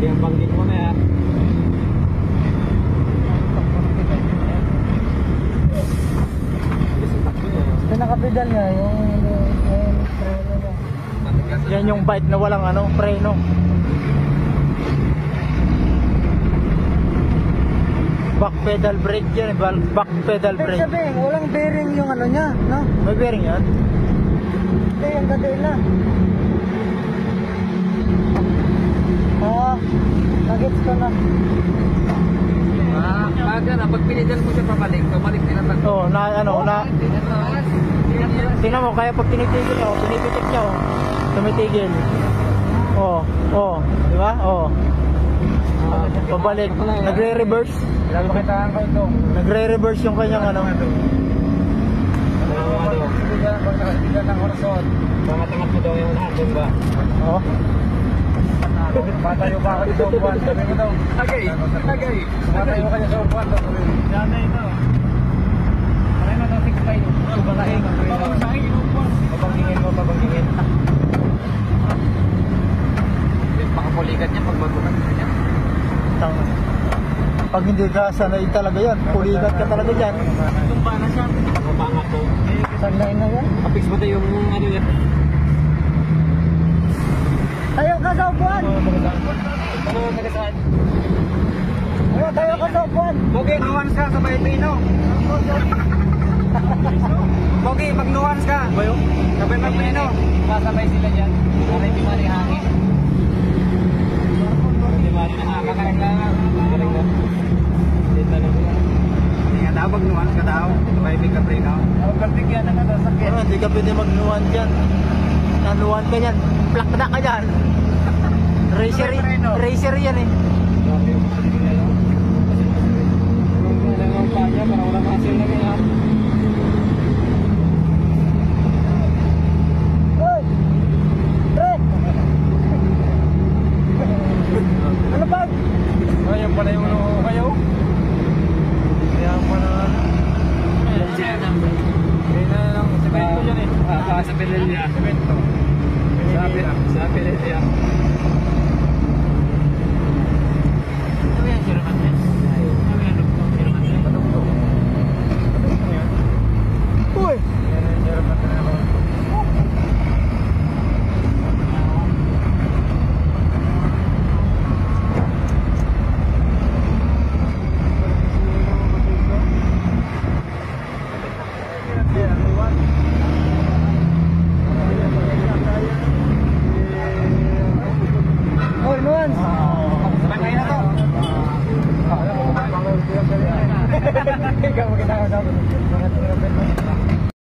Yung banggit mo na yan. Ito nakapedal niya, yung preno niya. Yan yung bike na walang preno. Back pedal brake yan, back pedal brake. Sabihin, walang bearing yung niya, no? May bearing yan? Hindi, yung kadena. Nagets ko na. Pag pinidan mo siya pabalik din ang tagpo. Oo, tingnan mo, kaya pag tinitigil niya, pinipitik niya, tumitigil. Di ba? Pabalik, nagre-reverse. Pakitaan ko ito. Nagre-reverse yung kanyang Bigyan ng horizon. Pangatangat mo daw yung handle ba? Oo. Patayo ba ako dito upuan? Sabi mo daw. Agay. Patayo ka niya sa upuan. Sana ito. Maray mo daw 6-5. Subalahin. Pabanggingin. Pakapulikat niya pag bagukan niya. Tama. Pag hindi ka sanay talaga yan, pulikat ka talaga dyan. Tumba na siya. Mabangat ko. Sanay na yan. Kapix ba tayo yung yan? Tayo ka sa upuan! Nagasaan? Tayo ka sa upuan! Bogi, nuance ka sa Pilipino. Bogi, pag nuance ka. Bayo? Sa Pilipino. Kasabay sila dyan. Para hindi mali hangin. Hindi mali na hangin. Kakaring lang. Hindi nga daw, pag nuance ka daw. Sabay big ka break out. Pagtigyan na daw sakit. Hindi ka pwede mag-nuance dyan. Nanuan ka yan, plak na ka dyan. Racer yan eh. Hoy! Pre! Ano ba? Ayan pala yung kayo. Ayan pala. Ayan na lang semento dyan eh. Sa Pililya. Semento. Sa Pililya. Ano yan, Siramantes? Ano yan, Siramantes? Patugtog. Patugtog yan. Uy! Yan yung Siramantes na ako. Hoy, nuance! Sabay na to. Ikaw, magkita ka daw.